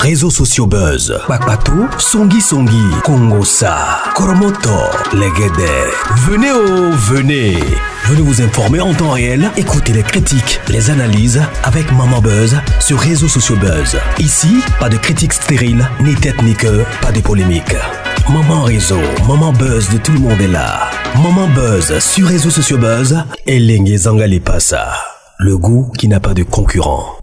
Réseaux sociaux buzz. Bakpatou, Songi Songi, Kongosa, Koromoto, Legede. Venez. Venez vous informer en temps réel. Écoutez les critiques, les analyses avec Maman Buzz sur Réseaux sociaux buzz. Ici, pas de critiques stériles, ni tête ni queue, pas de polémique. Maman Réseau, Maman Buzz de tout le monde est là. Maman Buzz sur Réseaux sociaux buzz. Et Lengue Zangali Passa. Le goût qui n'a pas de concurrent.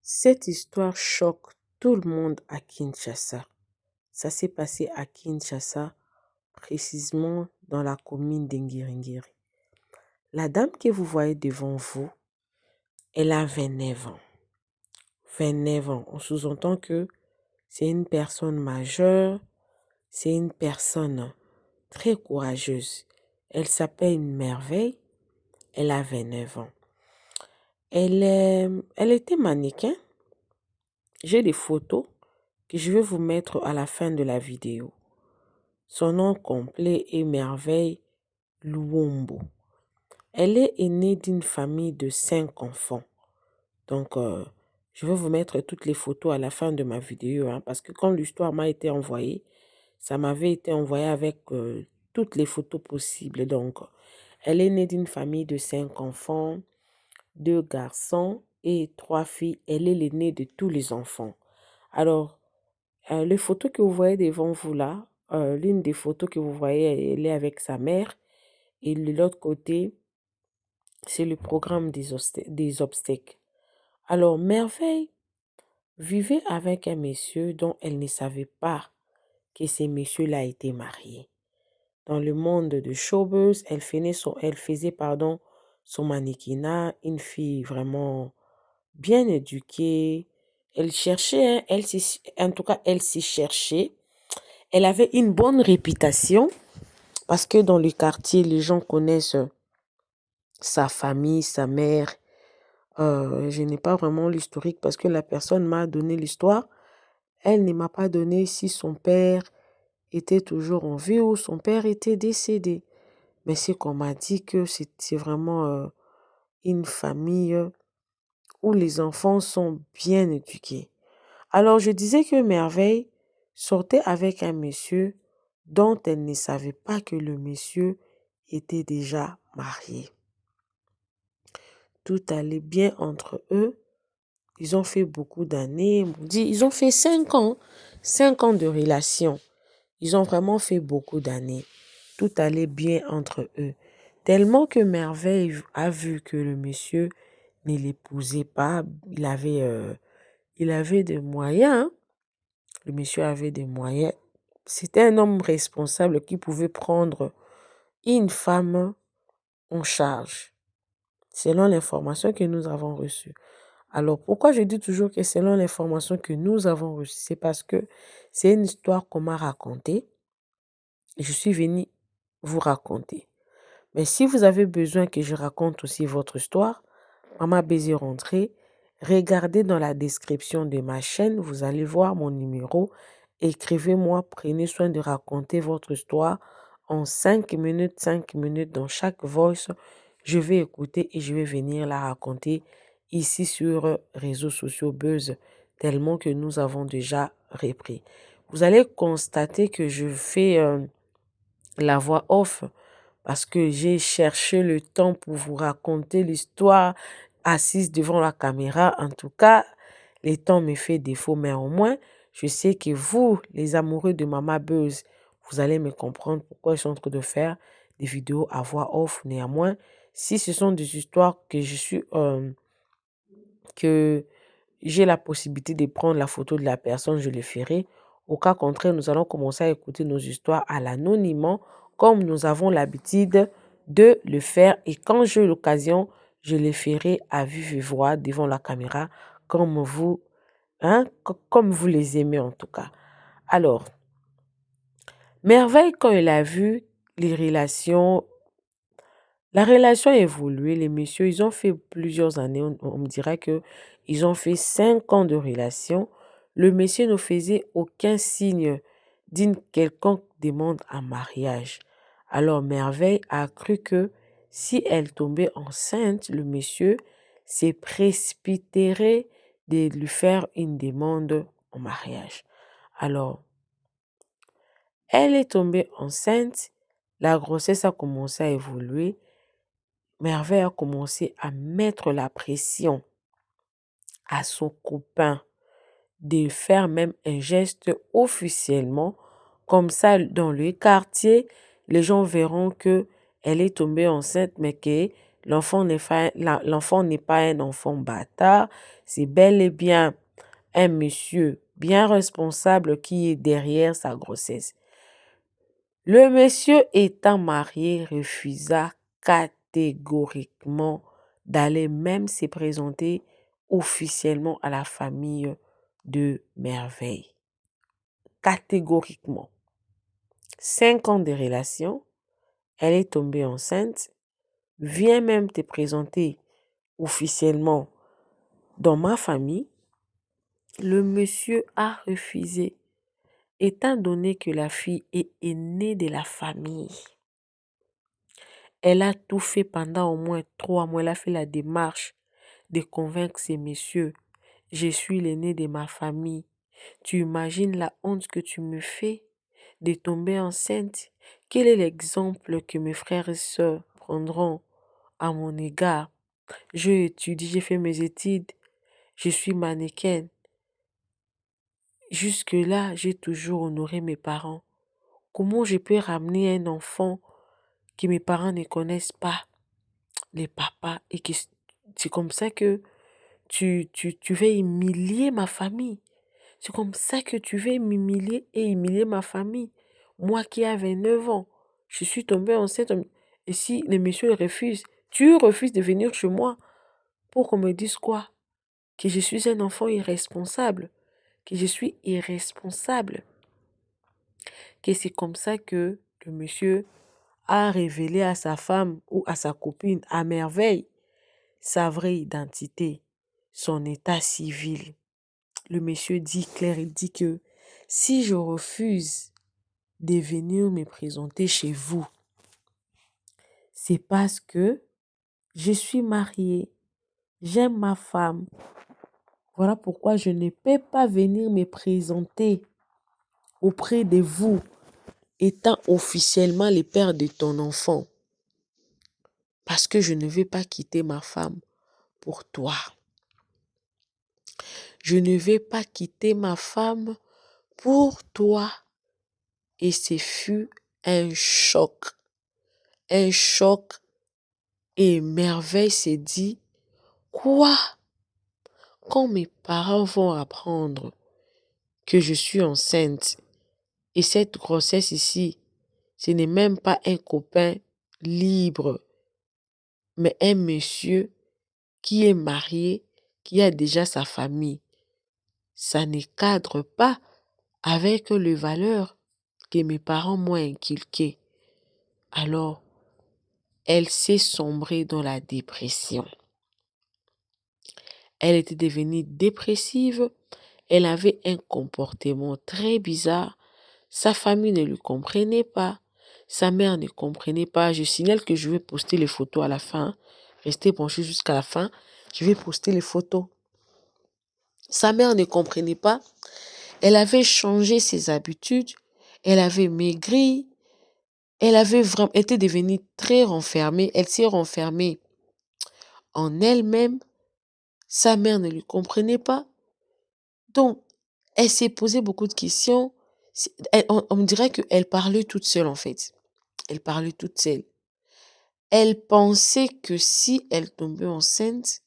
Cette histoire choque tout le monde à Kinshasa. Ça s'est passé à Kinshasa, précisément dans la commune d'Ngiringiri. La dame que vous voyez devant vous, elle a 29 ans. 29 ans. On sous-entend que c'est une personne majeure, c'est une personne très courageuse. Elle s'appelle une merveille, elle a 29 ans. Elle était mannequin. J'ai des photos que je vais vous mettre à la fin de la vidéo. Son nom complet est Merveille Luombo. Elle est aînée d'une famille de 5 enfants. Donc, je vais vous mettre toutes les photos à la fin de ma vidéo, parce que quand l'histoire m'a été envoyée, ça m'avait été envoyé avec toutes les photos possibles. Donc, elle est née d'une famille de 5 enfants, 2 garçons et 3 filles. Elle est l'aînée de tous les enfants. Alors, les photos que vous voyez devant vous là, l'une des photos que vous voyez, elle est avec sa mère. Et de l'autre côté, c'est le programme des obsèques. Alors, Merveille vivait avec un monsieur dont elle ne savait pas que ce monsieur-là était marié. Dans le monde de showbiz, elle faisait son mannequinat, une fille vraiment bien éduquée. Elle cherchait, en tout cas, elle s'y cherchait. Elle avait une bonne réputation parce que dans le quartier, les gens connaissent sa famille, sa mère. Je n'ai pas vraiment l'historique parce que la personne m'a donné l'histoire. Elle ne m'a pas donné si son père était toujours en vie ou son père était décédé. Mais c'est qu'on m'a dit que c'est vraiment une famille où les enfants sont bien éduqués. Alors, je disais que Merveille sortait avec un monsieur dont elle ne savait pas que le monsieur était déjà marié. Tout allait bien entre eux. Ils ont fait beaucoup d'années. Ils ont fait 5 ans. 5 ans de relation. Ils ont vraiment fait beaucoup d'années. Tout allait bien entre eux. Tellement que Merveille a vu que le monsieur ne l'épousait pas. Il avait des moyens. Le monsieur avait des moyens. C'était un homme responsable qui pouvait prendre une femme en charge, selon l'information que nous avons reçue. Alors, pourquoi je dis toujours que selon l'information que nous avons reçue? C'est parce que c'est une histoire qu'on m'a racontée et je suis venue vous raconter. Mais si vous avez besoin que je raconte aussi votre histoire, Maman Baiser Rentrée, regardez dans la description de ma chaîne, vous allez voir mon numéro. Écrivez-moi, prenez soin de raconter votre histoire en 5 minutes dans chaque voice. Je vais écouter et je vais venir la raconter ici sur Réseaux sociaux buzz, tellement que nous avons déjà repris. Vous allez constater que je fais la voix off parce que j'ai cherché le temps pour vous raconter l'histoire assise devant la caméra. En tout cas, le temps me fait défaut, mais au moins, je sais que vous, les amoureux de Maman Buzz, vous allez me comprendre pourquoi je suis en train de faire des vidéos à voix off. Néanmoins, si ce sont des histoires que j'ai la possibilité de prendre la photo de la personne, je le ferai. Au cas contraire, nous allons commencer à écouter nos histoires à l'anonymat, comme nous avons l'habitude de le faire. Et quand j'ai l'occasion, je le ferai à vive voix devant la caméra, comme vous, comme vous les aimez en tout cas. Alors, Merveille, quand elle a vu la relation a évolué. Les messieurs, ils ont fait plusieurs années. On me dirait que ils ont fait 5 ans de relation. Le monsieur ne faisait aucun signe d'une quelconque demande en mariage. Alors Merveille a cru que si elle tombait enceinte, le monsieur se précipiterait de lui faire une demande en mariage. Alors, elle est tombée enceinte, la grossesse a commencé à évoluer, Merveille a commencé à mettre la pression à son copain de faire même un geste officiellement. Comme ça, dans le quartier, les gens verront que elle est tombée enceinte, mais que l'enfant n'est pas un enfant bâtard. C'est bel et bien un monsieur bien responsable qui est derrière sa grossesse. Le monsieur étant marié refusa catégoriquement d'aller même se présenter officiellement à la famille de Merveille. Catégoriquement. 5 ans de relation, elle est tombée enceinte, viens même te présenter officiellement dans ma famille. Le monsieur a refusé, étant donné que la fille est aînée de la famille. Elle a tout fait pendant au moins 3 mois. Elle a fait la démarche de convaincre ces messieurs. Je suis l'aîné de ma famille. Tu imagines la honte que tu me fais de tomber enceinte? Quel est l'exemple que mes frères et sœurs prendront à mon égard? Je étudie, j'ai fait mes études, je suis mannequin. Jusque-là, j'ai toujours honoré mes parents. Comment je peux ramener un enfant que mes parents ne connaissent pas, les papas, et que c'est comme ça que tu vas humilier ma famille. C'est comme ça que tu vas m'humilier et humilier ma famille. Moi qui avais 9 ans, je suis tombée enceinte. Et si les messieurs refusent, tu refuses de venir chez moi pour qu'on me dise quoi? Que je suis un enfant irresponsable. Que je suis irresponsable. Que c'est comme ça que le monsieur a révélé à sa femme ou à sa copine à merveille sa vraie identité, son état civil. Le monsieur dit clair, il dit que si je refuse de venir me présenter chez vous, c'est parce que je suis mariée, j'aime ma femme. Voilà pourquoi je ne peux pas venir me présenter auprès de vous, étant officiellement le père de ton enfant. Parce que je ne vais pas quitter ma femme pour toi. Je ne vais pas quitter ma femme pour toi. Et ce fut un choc. Un choc. Et Merveille s'est dit, quoi? Quand mes parents vont apprendre que je suis enceinte, et cette grossesse ici, ce n'est même pas un copain libre, mais un monsieur qui est marié, qui a déjà sa famille. Ça ne cadre pas avec les valeurs que mes parents m'ont inculquées. Alors, elle s'est sombrée dans la dépression. Elle était devenue dépressive. Elle avait un comportement très bizarre. Sa famille ne le comprenait pas. Sa mère ne comprenait pas. Je signale que je vais poster les photos à la fin. Restez branchés jusqu'à la fin. Je vais poster les photos. Sa mère ne comprenait pas. Elle avait changé ses habitudes. Elle avait maigri. Elle avait vraiment été devenue très renfermée. Elle s'est renfermée en elle-même. Sa mère ne le comprenait pas. Donc, elle s'est posé beaucoup de questions. On me dirait qu'elle parlait toute seule en fait. Elle parlait toute seule. Elle pensait que si elle tombait enceinte,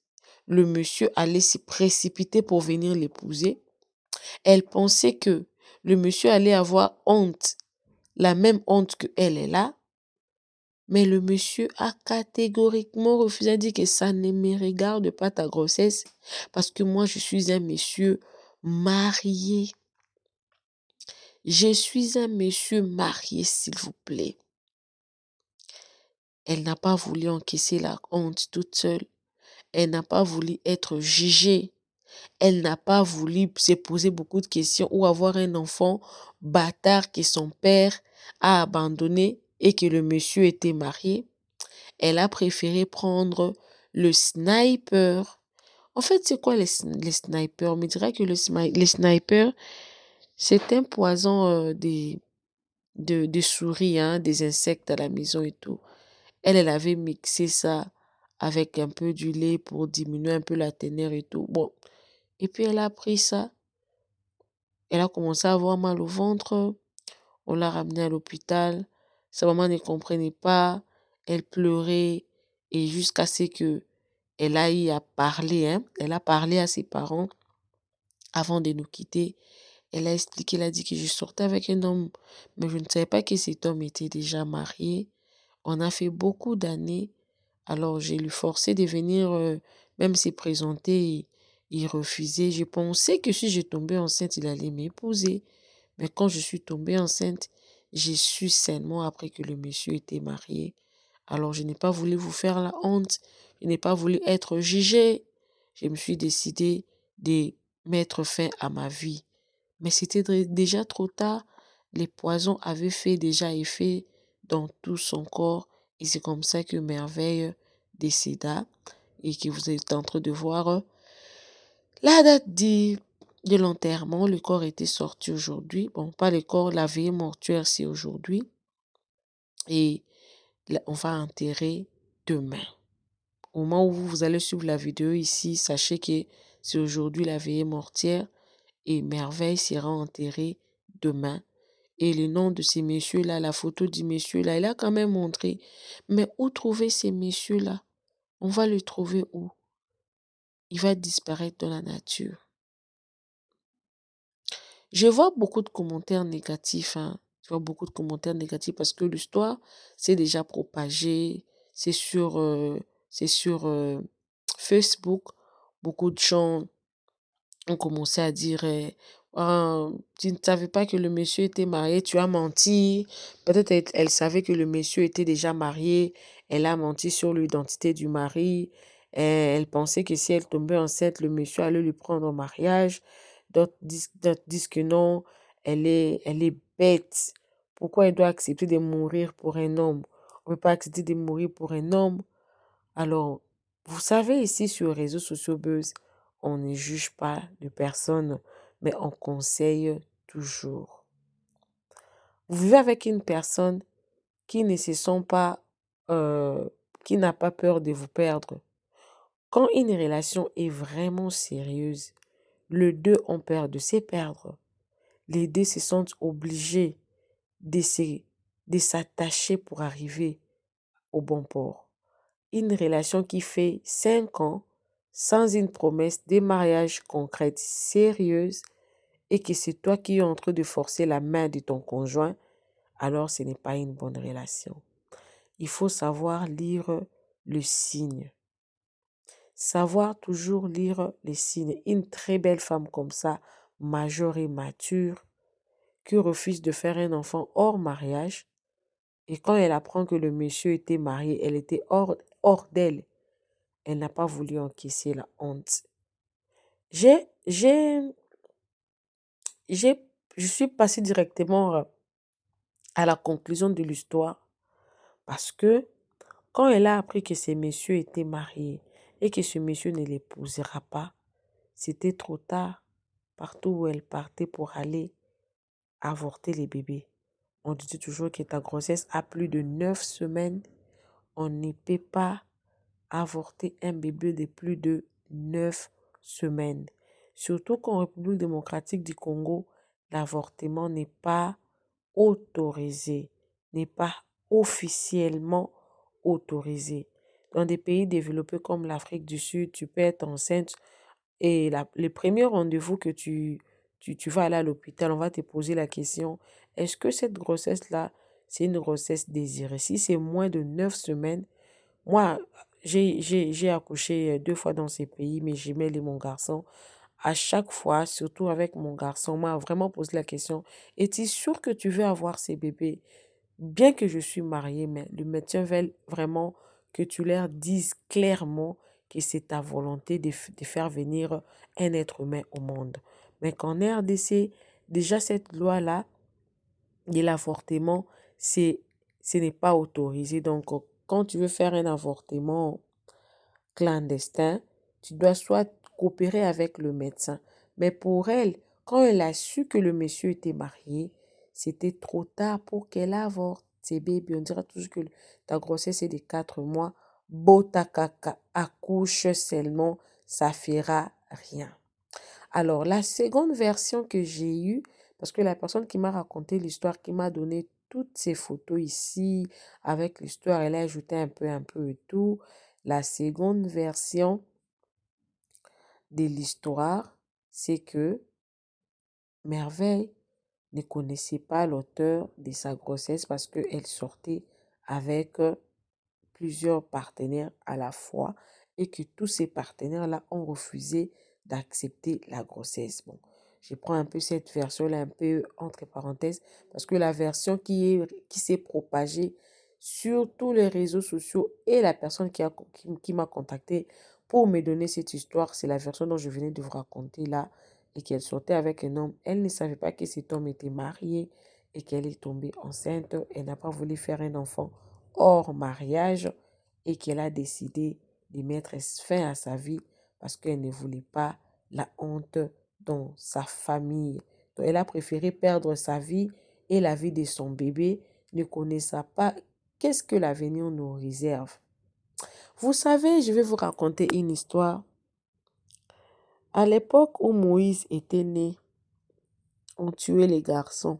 le monsieur allait se précipiter pour venir l'épouser. Elle pensait que le monsieur allait avoir honte, la même honte qu'elle est là. Mais le monsieur a catégoriquement refusé, a dit que ça ne me regarde pas ta grossesse parce que moi je suis un monsieur marié. Je suis un monsieur marié, s'il vous plaît. Elle n'a pas voulu encaisser la honte toute seule. Elle n'a pas voulu être jugée. Elle n'a pas voulu se poser beaucoup de questions ou avoir un enfant bâtard que son père a abandonné et que le monsieur était marié. Elle a préféré prendre le sniper. En fait, c'est quoi les snipers? On me dirait que les snipers, c'est un poison des souris, hein, des insectes à la maison et tout. Elle avait mixé ça avec un peu du lait pour diminuer un peu la ténère et tout. Bon, et puis elle a pris ça. Elle a commencé à avoir mal au ventre. On l'a ramenée à l'hôpital. Sa maman ne comprenait pas. Elle pleurait. Et jusqu'à ce que elle aille à parler, hein. Elle a parlé à ses parents avant de nous quitter. Elle a expliqué, elle a dit que je sortais avec un homme, mais je ne savais pas que cet homme était déjà marié. On a fait beaucoup d'années. Alors, j'ai lui forcé de venir même se présenter. Il refusait. Je pensais que si je tombais enceinte, il allait m'épouser. Mais quand je suis tombée enceinte, j'ai su seulement après que le monsieur était marié. Alors, je n'ai pas voulu vous faire la honte. Je n'ai pas voulu être jugée. Je me suis décidée de mettre fin à ma vie. Mais c'était déjà trop tard. Les poisons avaient fait déjà effet dans tout son corps. Et c'est comme ça que Merveille décéda. Et que vous êtes en train de voir la date de l'enterrement. Le corps était sorti aujourd'hui. Bon, pas le corps, la veillée mortuaire, c'est aujourd'hui. Et on va enterrer demain. Au moment où vous allez suivre la vidéo ici, sachez que c'est aujourd'hui la veillée mortuaire et Merveille sera enterrée demain. Et le nom de ces messieurs-là, la photo du monsieur-là, il a quand même montré. Mais où trouver ces messieurs-là? On va le trouver où? Il va disparaître dans la nature. Je vois beaucoup de commentaires négatifs, hein. Je vois beaucoup de commentaires négatifs parce que l'histoire s'est déjà propagée. C'est sur Facebook. Beaucoup de gens ont commencé à dire ah, tu ne savais pas que le monsieur était marié, tu as menti. Peut-être elle savait que le monsieur était déjà marié, elle a menti sur l'identité du mari. Elle pensait que si elle tombait enceinte, le monsieur allait lui prendre en mariage. D'autres disent que non, elle est bête. Pourquoi elle doit accepter de mourir pour un homme? On ne peut pas accepter de mourir pour un homme. Alors, vous savez, ici sur les réseaux sociaux Buzz, on ne juge pas de personne, mais on conseille toujours. Vous vivez avec une personne qui ne se sent pas, euh, qui n'a pas peur de vous perdre. Quand une relation est vraiment sérieuse, les deux ont peur de se perdre. Les deux se sentent obligés de s'attacher pour arriver au bon port. Une relation qui fait 5 ans sans une promesse de mariage concrète, sérieuse, et que c'est toi qui es en train de forcer la main de ton conjoint, alors ce n'est pas une bonne relation. Il faut savoir lire le signe. Savoir toujours lire les signes. Une très belle femme comme ça, majeure et mature, qui refuse de faire un enfant hors mariage, et quand elle apprend que le monsieur était marié, elle était hors d'elle. Elle n'a pas voulu encaisser la honte. J'ai, j'ai, j'ai, je suis passée directement à la conclusion de l'histoire parce que quand elle a appris que ce monsieur était marié et que ce monsieur ne l'épousera pas, c'était trop tard. Partout où elle partait pour aller avorter les bébés, on disait toujours que ta grossesse a plus de 9 semaines. On ne peut pas avorter un bébé de plus de 9 semaines. Surtout qu'en République démocratique du Congo, l'avortement n'est pas autorisé, n'est pas officiellement autorisé. Dans des pays développés comme l'Afrique du Sud, tu peux être enceinte et le premier rendez-vous que tu vas aller à l'hôpital, on va te poser la question, est-ce que cette grossesse-là, c'est une grossesse désirée? Si c'est moins de 9 semaines, moi, j'ai accouché 2 fois dans ces pays, mais j'aimais mon garçon. À chaque fois, surtout avec mon garçon, on m'a vraiment posé la question, es-tu sûr que tu veux avoir ces bébés? Bien que je suis mariée, mais le médecin veut vraiment que tu leur dises clairement que c'est ta volonté de faire venir un être humain au monde. Mais qu'en RDC, déjà cette loi-là, de l'avortement, ce n'est pas autorisé. Donc, quand tu veux faire un avortement, clandestin, tu dois soit coopérer avec le médecin. Mais pour elle, quand elle a su que le monsieur était marié, c'était trop tard pour qu'elle avorte ses bébés. On dira toujours que ta grossesse est de 4 mois. Bota kaka, accouche seulement, ça fera rien. Alors, la seconde version que j'ai eue, parce que la personne qui m'a raconté l'histoire, qui m'a donné toutes ces photos ici, avec l'histoire, elle a ajouté un peu et tout. La seconde version de l'histoire, c'est que Merveille ne connaissait pas l'auteur de sa grossesse parce qu'elle sortait avec plusieurs partenaires à la fois et que tous ces partenaires-là ont refusé d'accepter la grossesse. Bon, je prends un peu cette version-là un peu entre parenthèses parce que la version qui s'est propagée sur tous les réseaux sociaux et la personne qui m'a contacté pour me donner cette histoire, c'est la version dont je venais de vous raconter là et qu'elle sortait avec un homme. Elle ne savait pas que cet homme était marié et qu'elle est tombée enceinte. Elle n'a pas voulu faire un enfant hors mariage et qu'elle a décidé de mettre fin à sa vie parce qu'elle ne voulait pas la honte dans sa famille. Donc, elle a préféré perdre sa vie et la vie de son bébé, ne connaissant pas qu'est-ce que l'avenir nous réserve. Vous savez, je vais vous raconter une histoire. À l'époque où Moïse était né, on tuait les garçons.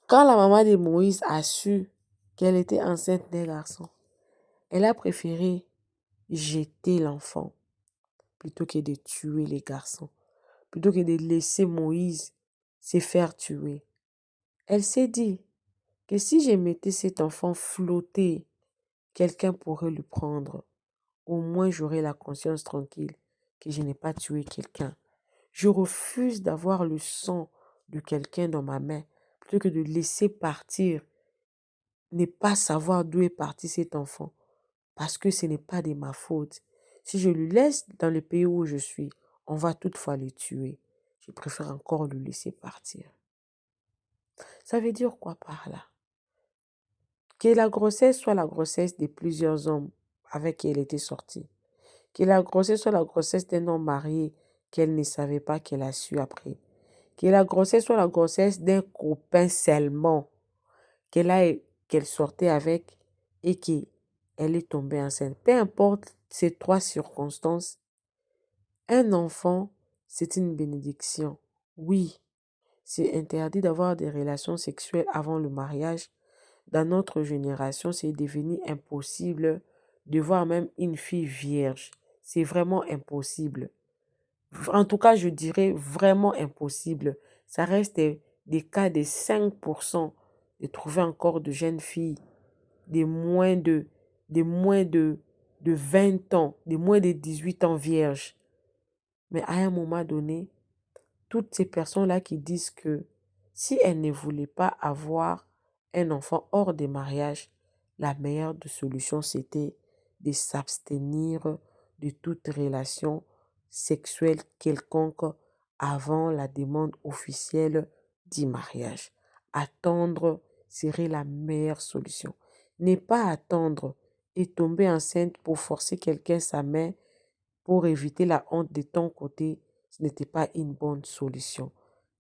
Quand la maman de Moïse a su qu'elle était enceinte d'un garçon, elle a préféré jeter l'enfant plutôt que de tuer les garçons, plutôt que de laisser Moïse se faire tuer. Elle s'est dit que si je mettais cet enfant flotter, quelqu'un pourrait le prendre. Au moins j'aurai la conscience tranquille que je n'ai pas tué quelqu'un. Je refuse d'avoir le sang de quelqu'un dans ma main plutôt que de laisser partir, ne pas savoir d'où est parti cet enfant parce que ce n'est pas de ma faute. Si je le laisse dans le pays où je suis, on va toutefois le tuer. Je préfère encore le laisser partir. Ça veut dire quoi par là? Que la grossesse soit la grossesse de plusieurs hommes avec qui elle était sortie. Que la grossesse soit la grossesse d'un homme marié qu'elle ne savait pas qu'elle a su après. Que la grossesse soit la grossesse d'un copain seulement qu'elle sortait avec et qu'elle est tombée enceinte. Peu importe ces trois circonstances, un enfant, c'est une bénédiction. Oui, c'est interdit d'avoir des relations sexuelles avant le mariage. Dans notre génération, c'est devenu impossible de voir même une fille vierge. C'est vraiment impossible. En tout cas, je dirais vraiment impossible. Ça reste des cas de 5% de trouver encore de jeunes filles de moins de, de moins de 20 ans, de moins de 18 ans vierges. Mais à un moment donné, toutes ces personnes-là qui disent que si elles ne voulaient pas avoir un enfant hors des mariages, la meilleure des solutions, c'était de s'abstenir de toute relation sexuelle quelconque avant la demande officielle du mariage. Attendre serait la meilleure solution. Ne pas attendre et tomber enceinte pour forcer quelqu'un sa main pour éviter la honte de ton côté, ce n'était pas une bonne solution.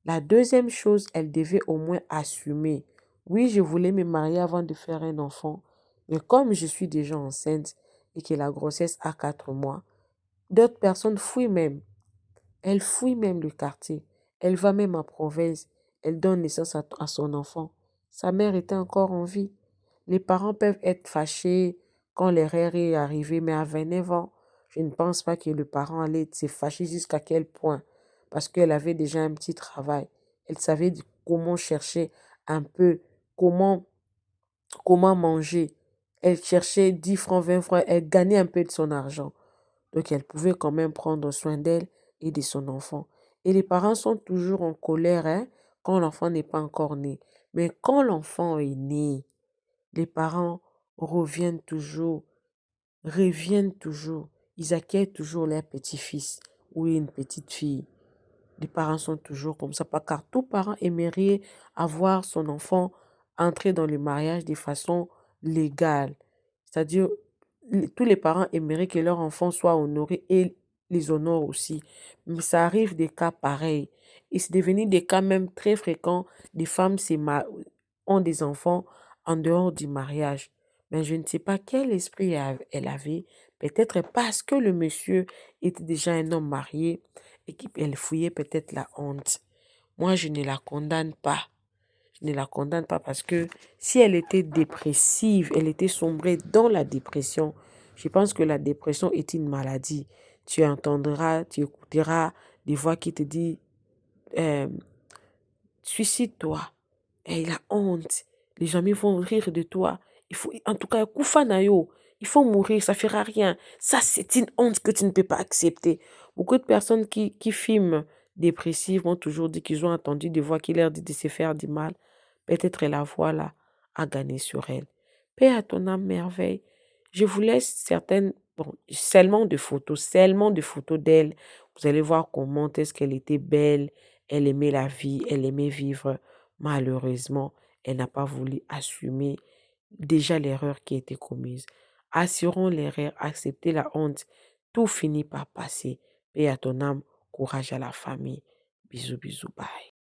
La deuxième chose, elle devait au moins assumer. Oui, je voulais me marier avant de faire un enfant, mais comme je suis déjà enceinte et que la grossesse a 4 mois, d'autres personnes fuient même. Elle fouille même le quartier. Elle va même en province. Elle donne naissance à son enfant. Sa mère était encore en vie. Les parents peuvent être fâchés quand l'erreur est arrivée, mais à 29 ans, je ne pense pas que le parent allait se fâcher jusqu'à quel point. Parce qu'elle avait déjà un petit travail. Elle savait comment chercher un peu, comment, comment manger. Elle cherchait 10 francs, 20 francs. Elle gagnait un peu de son argent. Donc, elle pouvait quand même prendre soin d'elle et de son enfant. Et les parents sont toujours en colère hein, quand l'enfant n'est pas encore né. Mais quand l'enfant est né, les parents reviennent toujours, reviennent toujours. Ils accueillent toujours leur petit-fils ou une petite fille. Les parents sont toujours comme ça, car tout parent aimerait avoir son enfant entrer dans le mariage de façon légale. C'est-à-dire tous les parents aimeraient que leur enfant soit honoré et les honorent aussi. Mais ça arrive des cas pareils. Et c'est devenu des cas même très fréquents. Des femmes ont des enfants en dehors du mariage. Mais je ne sais pas quel esprit elle avait. Peut-être parce que le monsieur était déjà un homme marié et qu'elle fouillait peut-être la honte. Moi, je ne la condamne pas. Je ne la condamne pas parce que si elle était dépressive, elle était sombrée dans la dépression, je pense que la dépression est une maladie. Tu entendras, tu écouteras des voix qui te disent euh, suicide-toi. Et la honte. Les amis vont rire de toi. Il faut, en tout cas, Koufanayo, il faut mourir, ça ne fera rien. Ça, c'est une honte que tu ne peux pas accepter. Beaucoup de personnes qui filment dépressives ont toujours dit qu'ils ont entendu des voix qui leur disent de se faire du mal. Peut-être la voix là a gagné sur elle. Paix à ton âme merveille. Je vous laisse certaines, bon, seulement de photos d'elle. Vous allez voir comment est-ce qu'elle était belle. Elle aimait la vie, elle aimait vivre. Malheureusement, elle n'a pas voulu assumer déjà l'erreur qui a été commise. Assurons l'erreur, accepter la honte. Tout finit par passer. Paix à ton âme, courage à la famille. Bisous, bisous, bye.